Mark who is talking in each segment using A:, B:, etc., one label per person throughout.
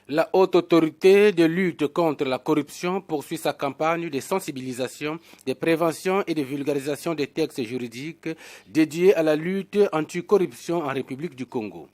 A: La Haute Autorité de lutte contre la corruption poursuit sa campagne de sensibilisation, de prévention et de vulgarisation des textes juridiques dédiés à la lutte anticorruption en République du Congo.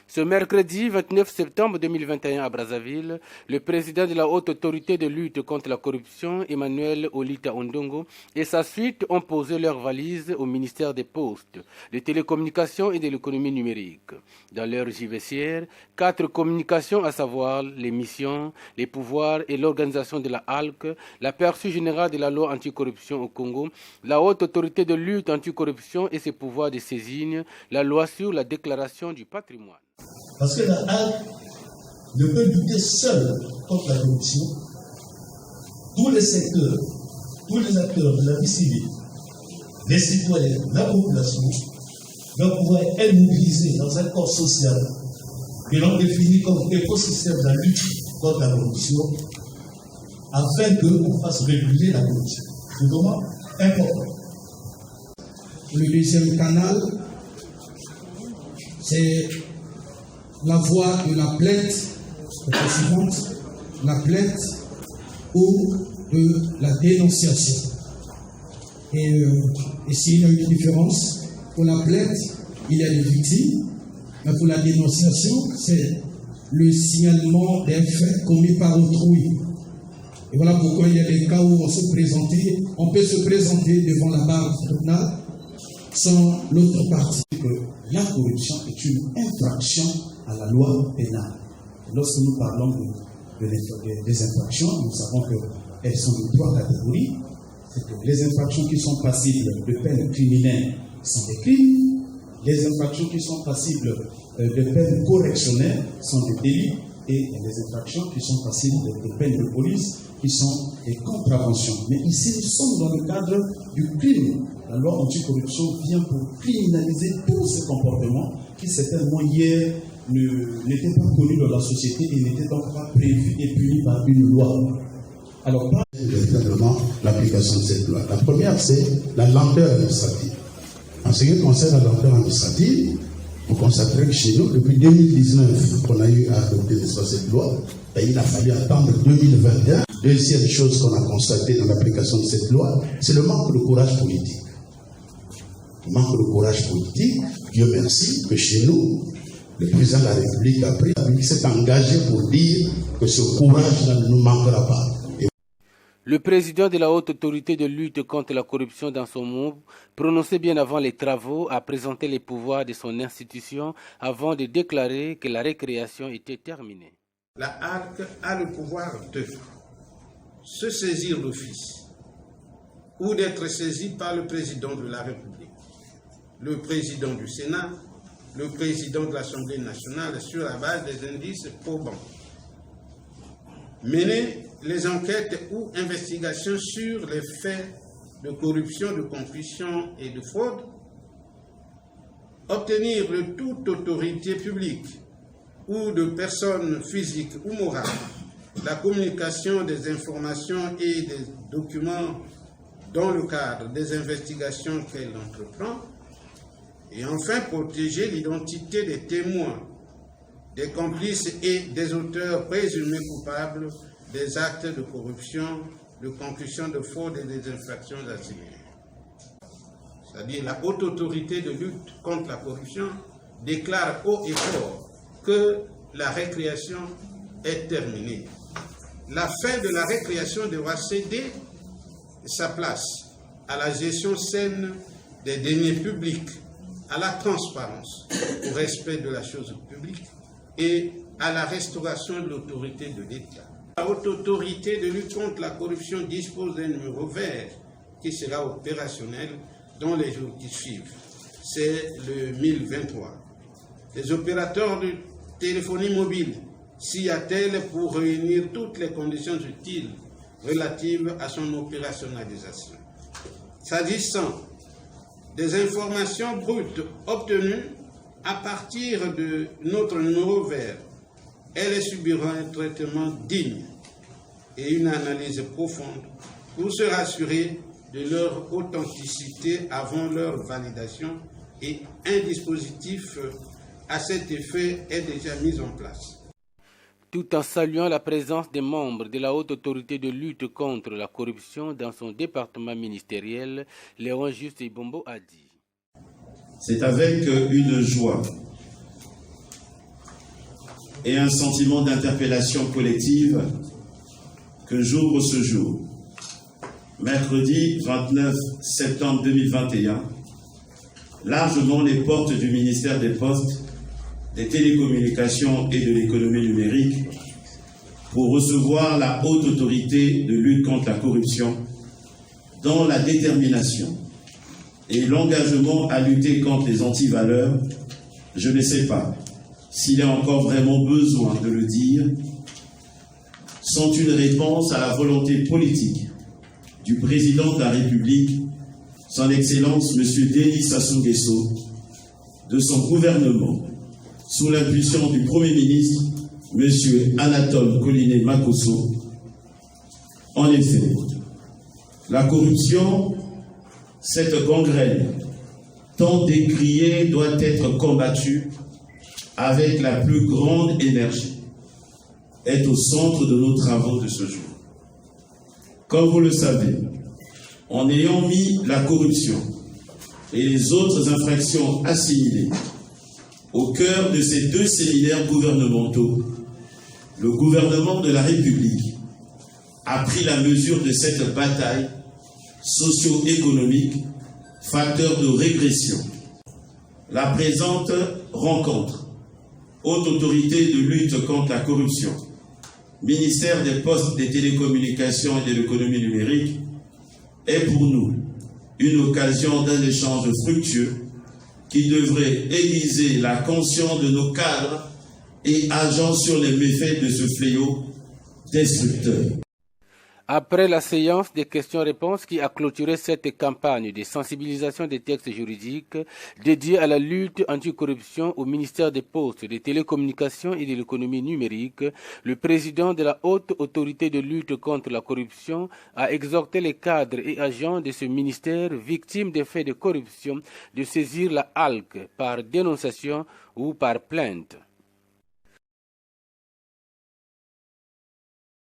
A: Ce mercredi 29 septembre 2021 à Brazzaville, le président de la Haute Autorité de lutte contre la corruption, Emmanuel Olita Ondongo, et sa suite ont posé leurs valises au ministère des Postes, des Télécommunications et de l'Économie numérique. Dans leur JVCR, 4 communications, à savoir les missions, les pouvoirs et l'organisation de la HALC, l'aperçu général de la loi anticorruption au Congo, la Haute Autorité de lutte anticorruption et ses pouvoirs de saisine, la loi sur la déclaration du patrimoine.
B: Parce que la HALC ne peut lutter seule contre la corruption. Tous les secteurs, tous les acteurs de la vie civile, les citoyens, la population, doivent pouvoir être mobilisés dans un corps social que l'on définit comme écosystème de la lutte contre la corruption, afin qu'on fasse réguler la corruption. C'est vraiment important.
C: Le deuxième canal, c'est la voie de la plainte, la plainte ou de la dénonciation. Et ici, il y a une différence. Pour la plainte, il y a des victimes, mais pour la dénonciation, c'est le signalement d'un fait commis par autrui. Et voilà pourquoi il y a des cas où on peut se présenter devant la barre du tribunal sans l'autre partie.
D: La corruption est une infraction à la loi pénale. Lorsque nous parlons des infractions, nous savons qu'elles sont de 3 catégories. C'est que les infractions qui sont passibles de peines criminelles sont des crimes. Les infractions qui sont passibles de peines correctionnelles sont des délits. Et les infractions qui sont passibles de peines de police qui sont des contraventions. Mais ici, nous sommes dans le cadre du crime. La loi anticorruption vient pour criminaliser tous ces comportements qui certainement hier n'étaient pas connus dans la société et n'étaient donc pas prévus et punis par une loi. Alors,
E: véritablement l'application de cette loi. La première, c'est la lenteur administrative. En ce qui concerne la lenteur administrative, vous constaterez que chez nous, depuis 2019, qu'on a eu à adopter cette loi, il a fallu attendre 2021. Deuxième chose qu'on a constatée dans l'application de cette loi, c'est le manque de courage politique. Le manque de courage politique, Dieu merci que chez nous, le président de la République s'est engagé pour dire que ce courage ne nous manquera pas.
A: Le président de la Haute Autorité de lutte contre la corruption dans son mot, prononcé bien avant les travaux, a présenté les pouvoirs de son institution avant de déclarer que la récréation était terminée.
F: La HALC a le pouvoir de se saisir d'office ou d'être saisi par le président de la République, le président du Sénat, le président de l'Assemblée nationale sur la base des indices probants. Mener les enquêtes ou investigations sur les faits de corruption, de concussion et de fraude, obtenir de toute autorité publique ou de personnes physiques ou morales la communication des informations et des documents dans le cadre des investigations qu'elle entreprend, et enfin protéger l'identité des témoins, des complices et des auteurs présumés coupables des actes de corruption, de concussion, de fraude et des infractions assimilées. C'est-à-dire la Haute Autorité de lutte contre la corruption déclare haut et fort que la récréation est terminée. La fin de la récréation devra céder sa place à la gestion saine des deniers publics, à la transparence, au respect de la chose publique et à la restauration de l'autorité de l'État. La Haute Autorité de lutte contre la corruption dispose d'un numéro vert qui sera opérationnel dans les jours qui suivent. C'est le 1023. Les opérateurs de téléphonie mobile s'y attellent pour réunir toutes les conditions utiles relatives à son opérationnalisation. S'agissant des informations brutes obtenues à partir de notre numéro vert, elles subiront un traitement digne et une analyse profonde pour se rassurer de leur authenticité avant leur validation, et un dispositif à cet effet est déjà mis en place.
A: tout en saluant la présence des membres de la haute autorité de lutte contre la corruption dans son département ministériel. Léon Juste Ibombo a dit.
G: C'est avec une joie et un sentiment d'interpellation collective que j'ouvre ce jour, mercredi 29 septembre 2021, largement les portes du ministère des Postes, des Télécommunications et de l'économie numérique pour recevoir la haute autorité de lutte contre la corruption dans la détermination et l'engagement à lutter contre les antivaleurs. Je ne sais pas s'il y a encore vraiment besoin de le dire, sont une réponse à la volonté politique du président de la République, son Excellence M. Denis Sassou Nguesso, de son gouvernement, sous l'impulsion du Premier ministre M. Anatole Collinet Makosso. En effet, la corruption, cette gangrène tant décriée, doit être combattue avec la plus grande énergie, est au centre de nos travaux de ce jour. Comme vous le savez, en ayant mis la corruption et les autres infractions assimilées au cœur de ces deux séminaires gouvernementaux, le gouvernement de la République a pris la mesure de cette bataille socio-économique, facteur de régression. La présente rencontre, Haute Autorité de lutte contre la corruption, Ministère des Postes, des Télécommunications et de l'économie numérique, est pour nous une occasion d'un échange fructueux qui devrait aiguiser la conscience de nos cadres et agents sur les méfaits de ce fléau destructeur.
A: Après la séance des questions-réponses qui a clôturé cette campagne de sensibilisation des textes juridiques dédiés à la lutte anticorruption au ministère des Postes, des Télécommunications et de l'économie numérique, le président de la haute autorité de lutte contre la corruption a exhorté les cadres et agents de ce ministère victimes des faits de corruption de saisir la HALC par dénonciation ou par plainte.